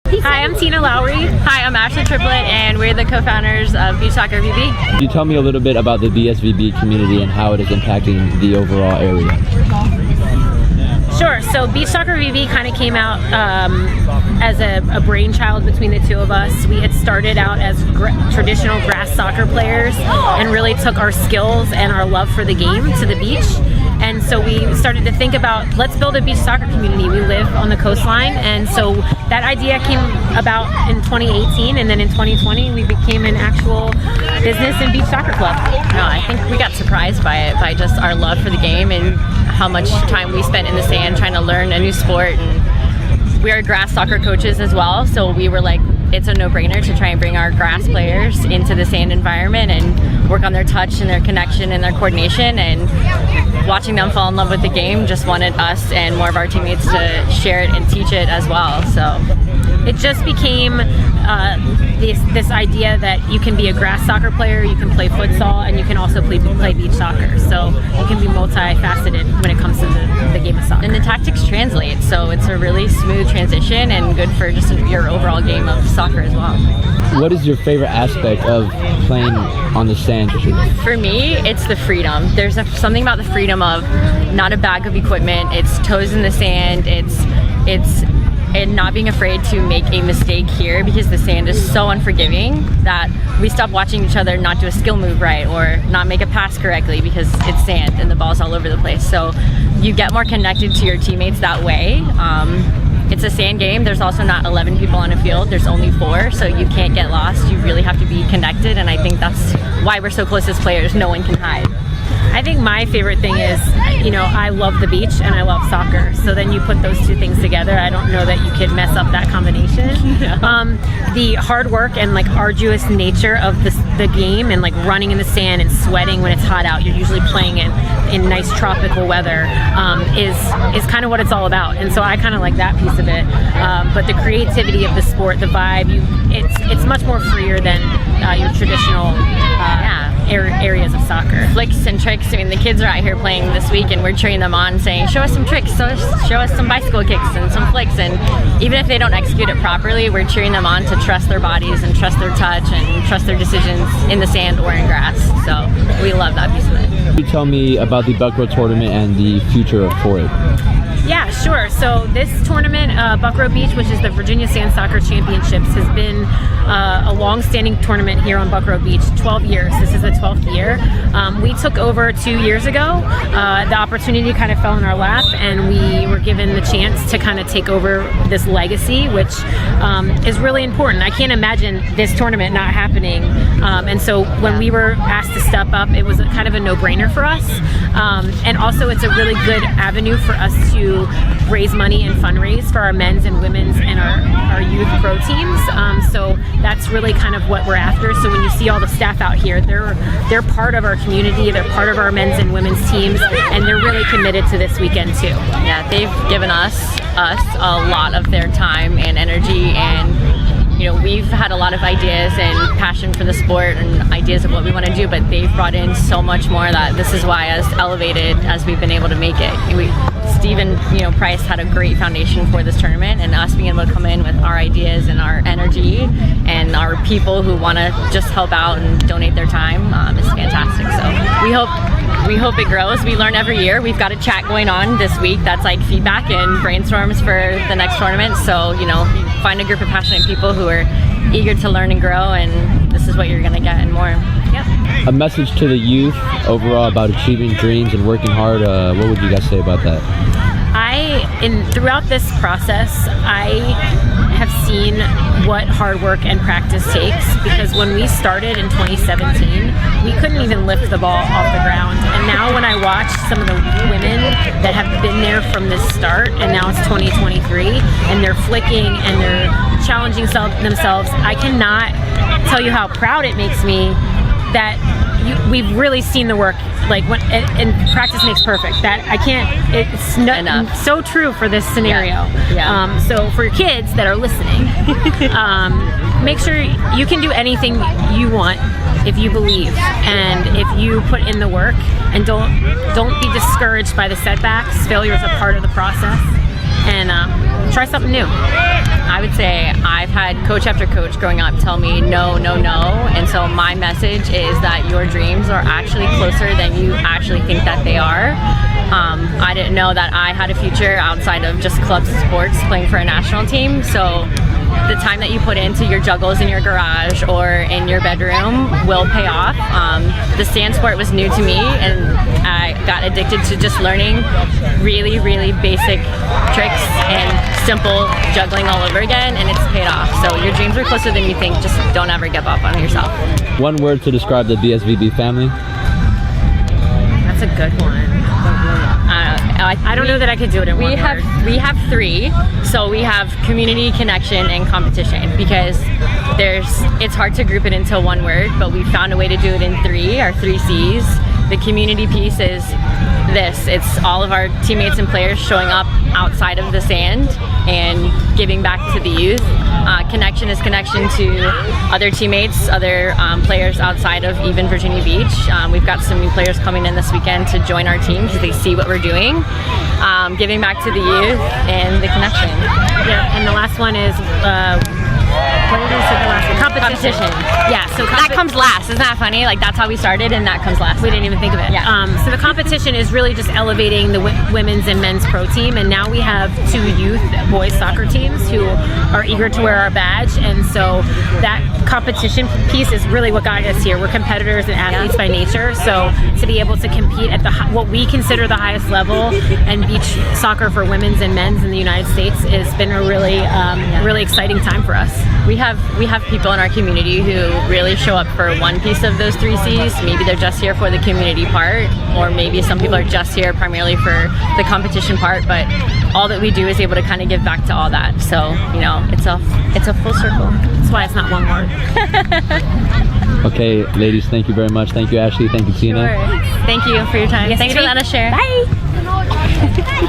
Hi, I'm Tina Lowry. Hi, I'm Tripplet, and we're the co-founders of Beach Soccer VB. Could you tell me a little bit about the BSVB community and how it is impacting the overall area? Sure. So Beach Soccer VB kind of came out as a brainchild between the two of us. We had started out as traditional grass soccer players and really took our skills and our love for the game to the beach. And so we started to think about, let's build a beach soccer community. We live on the coastline, and so that idea came about in 2018, and then in 2020 we became an actual business and beach soccer club. No, I think we got surprised by it, by just our love for the game and how much time we spent in the sand trying to learn a new sport. And we are grass soccer coaches as well, so we were like, it's a no-brainer to try and bring our grass players into the sand environment and work on their touch and their connection and their coordination. And watching them fall in love with the game just wanted us and more of our teammates to share it and teach it as well. So it just became this idea that you can be a grass soccer player, you can play futsal, and you can also play beach soccer. So it can be multifaceted when it comes to the game of soccer. And the tactics translate, so it's a really smooth transition and good for just your overall game of soccer as well. What is your favorite aspect of playing on the sand? For me, it's the freedom. There's something about the freedom of not a bag of equipment. It's toes in the sand. And not being afraid to make a mistake here, because the sand is so unforgiving that we stop watching each other not do a skill move right or not make a pass correctly because it's sand and the ball's all over the place. So you get more connected to your teammates that way. It's a sand game. There's also not 11 people on a field. There's only 4, so you can't get lost. You really have to be connected, and I think that's why we're so close as players. No one can hide. I think my favorite thing is, I love the beach and I love soccer. So then you put those two things together. I don't know that you could mess up that combination. The hard work and arduous nature of the game and running in the sand and sweating when it's hot out. You're usually playing in nice tropical weather. Is kind of what it's all about. And so I kind of like that piece of it. But the creativity of the sport, the vibe, it's much more freer than your traditional areas of soccer. Flicks and tricks. I mean, the kids are out here playing this week and we're cheering them on, saying, show us some tricks, show us some bicycle kicks and some flicks. And even if they don't execute it properly, we're cheering them on to trust their bodies and trust their touch and trust their decisions in the sand or in grass. So we love that piece of it. Can you tell me about the Buckrow tournament and the future for it? Yeah, sure. So this tournament, Buckrow Beach, which is the Virginia Sand Soccer Championships, has been a long-standing tournament here on Buckrow Beach, 12 years. This is the 12th year. We took over 2 years ago. The opportunity kind of fell in our lap, and we were given the chance to kind of take over this legacy, which is really important. I can't imagine this tournament not happening. And so when we were asked to step up, it was kind of a no-brainer for us. And also it's a really good avenue for us to raise money and fundraise for our men's and women's and our youth pro teams. So that's really kind of what we're after. So when you see all the staff out here, they're part of our community, they're part of our men's and women's teams, and they're really committed to this weekend too. Yeah, they've given us a lot of their time and energy, and we've had a lot of ideas and passion for the sport and ideas of what we want to do, but they've brought in so much more that this is why as elevated as we've been able to make it. Stephen, Price had a great foundation for this tournament, and us being able to come in with our ideas and our energy and our people who want to just help out and donate their time is fantastic. So we hope it grows. We learn every year. We've got a chat going on this week that's feedback and brainstorms for the next tournament. So find a group of passionate people who are eager to learn and grow, and this is what you're going to get and more. Yep. A message to the youth overall about achieving dreams and working hard. What would you guys say about that? Throughout this process, I have seen what hard work and practice takes, because when we started in 2017, we couldn't even lift the ball off the ground. And now when I watch some of the women that have been there from the start, and now it's 2023, and they're flicking and they're challenging themselves, I cannot tell you how proud it makes me that we've really seen the work, and practice makes perfect. That I can't, it's so true for this scenario. Yeah. So for your kids that are listening, make sure you can do anything you want if you believe, and if you put in the work, and don't be discouraged by the setbacks. Failure is a part of the process, and try something new. I would say I had coach after coach growing up tell me no, no, no. And so my message is that your dreams are actually closer than you actually think that they are. I didn't know that I had a future outside of just clubs and sports playing for a national team. So the time that you put into your juggles in your garage or in your bedroom will pay off. The sand sport was new to me, and I got addicted to just learning really, really basic tricks and simple juggling all over again, and it's paid off. So your dreams are closer than you think. Just don't ever give up on yourself. One word to describe the BSVB family? That's a good one. I don't know that I could do it in one word. We have three. So we have community, connection, and competition, because it's hard to group it into one word, but we found a way to do it in three, our 3 C's. The community piece is this. It's all of our teammates and players showing up outside of the sand and giving back to the youth. Connection is connection to other teammates, other players outside of even Virginia Beach. We've got some new players coming in this weekend to join our team because they see what we're doing. Giving back to the youth and the connection. Yeah, and the last one is what did we say the last one? Competition. Yeah, so that comes last. Isn't that funny? Like, that's how we started, and that comes last. We didn't even think of it. Yeah. So the competition is really just elevating the women's and men's pro team, and now we have 2 youth boys soccer teams who are eager to wear our badge, and so that competition piece is really what got us here. We're competitors and athletes by nature, so to be able to compete at what we consider the highest level and beach soccer for women's and men's in the United States has been a really, really exciting time for us. We have people in our community who really show up for one piece of those 3 C's. Maybe they're just here for the community part, or maybe some people are just here primarily for the competition part, but all that we do is able to kind of give back to all that. So, you know, it's a full circle. That's why it's not one word. Okay, ladies, thank you very much. Thank you, Ashley. Thank you, Tina. Sure. Thank you for your time. Yes, Thanks for letting us share. Bye.